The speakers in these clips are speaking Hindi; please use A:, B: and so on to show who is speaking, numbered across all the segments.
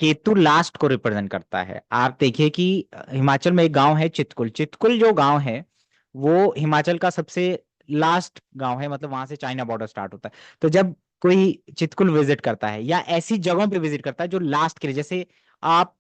A: केतु लास्ट को रिप्रेजेंट करता है। आप देखिए कि हिमाचल में एक गांव है चितकुल। चितकुल जो गांव है वो हिमाचल का सबसे लास्ट गांव है, मतलब वहां से चाइना बॉर्डर स्टार्ट होता है। तो जब कोई चितकुल विजिट करता है या ऐसी जगहों पे विजिट करता है जो लास्ट के लिए, जैसे आप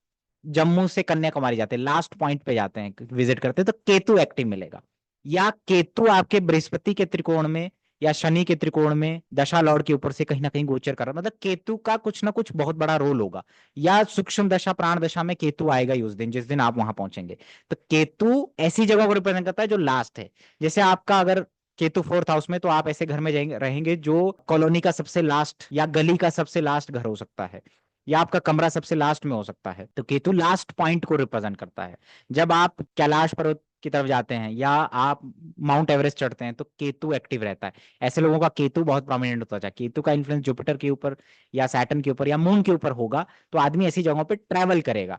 A: जम्मू से कन्याकुमारी जाते हैं, लास्ट पॉइंट पे जाते हैं विजिट करते हैं, तो केतु एक्टिव मिलेगा। या केतु आपके बृहस्पति के त्रिकोण में या शनि के त्रिकोण में दशा लॉर्ड के ऊपर से कहीं ना कहीं गोचर कर रहा है, मतलब केतु का कुछ ना कुछ बहुत बड़ा रोल होगा। या सूक्ष्म दशा प्राण दशा में केतु आएगा ही उस दिन जिस दिन आप वहां पहुंचेंगे। तो केतु ऐसी जगह को रिप्रेजेंट करता है जो लास्ट है। जैसे आपका अगर केतु फोर्थ हाउस में, तो आप ऐसे घर में रहेंगे जो कॉलोनी का सबसे लास्ट या गली का सबसे लास्ट घर हो सकता है, या आपका कमरा सबसे लास्ट में हो सकता है। तो केतु लास्ट पॉइंट को रिप्रेजेंट करता है। जब आप कैलाश पर्वत की तरफ जाते हैं या आप माउंट एवरेस्ट चढ़ते हैं तो केतु एक्टिव रहता है। ऐसे लोगों का केतु बहुत प्रोमिनेंट होता है। केतु का इन्फ्लुएंस जुपिटर के ऊपर या सैटर्न के ऊपर या मून के ऊपर होगा तो आदमी ऐसी जगहों पे ट्रेवल करेगा।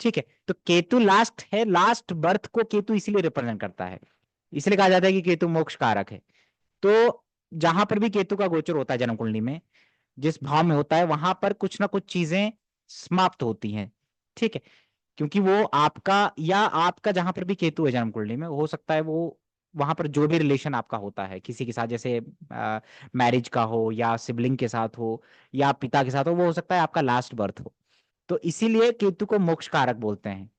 A: ठीक है, तो केतु लास्ट है, लास्ट बर्थ को केतु इसीलिए रिप्रेजेंट करता है। इसलिए कहा जाता है कि केतु मोक्ष कारक है। तो जहां पर भी केतु का गोचर होता है जन्म कुंडली में, जिस भाव में होता है वहां पर कुछ ना कुछ चीजें समाप्त होती हैं। ठीक है, क्योंकि वो आपका या आपका जहां पर भी केतु है जन्म कुंडली में, हो सकता है वो वहां पर जो भी रिलेशन आपका होता है किसी के साथ, जैसे मैरिज का हो या सिबलिंग के साथ हो या पिता के साथ हो, वो हो सकता है आपका लास्ट बर्थ हो। तो इसीलिए केतु को मोक्ष कारक बोलते हैं,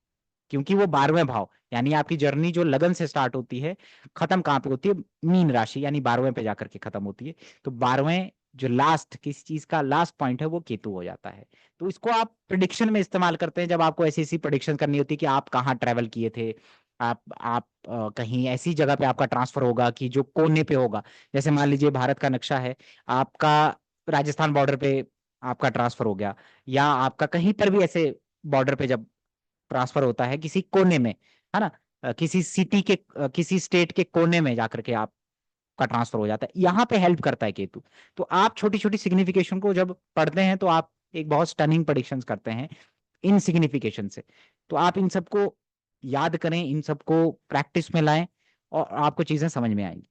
A: क्योंकि वो 12वें भाव, यानी आपकी जर्नी जो लगन से स्टार्ट होती है, खत्म कहाँ पे होती है, मीन राशि यानी 12वें पे जाकर के खत्म होती है। तो 12वें जो लास्ट किसी चीज का लास्ट पॉइंट है वो केतु हो जाता है। तो इसको आप प्रिडिक्शन में इस्तेमाल करते हैं जब आपको ऐसी ऐसी प्रिडिक्शन करनी होती है कि आप कहाँ ट्रेवल किए थे। आप कहीं ऐसी जगह पे आपका ट्रांसफर होगा कि जो कोने पे होगा। जैसे मान लीजिए भारत का नक्शा है, आपका राजस्थान बॉर्डर पे आपका ट्रांसफर हो गया, या आपका कहीं पर भी ऐसे बॉर्डर पे जब ट्रांसफर होता है किसी कोने में, है ना, किसी सिटी के किसी स्टेट के कोने में जाकर के आपका ट्रांसफर हो जाता है, यहाँ पे हेल्प करता है केतु। तो आप छोटी छोटी सिग्निफिकेशन को जब पढ़ते हैं तो आप एक बहुत स्टनिंग प्रेडिक्शंस करते हैं इन सिग्निफिकेशन से। तो आप इन सबको याद करें, इन सबको प्रैक्टिस में लाएं और आपको चीजें समझ में आएंगी।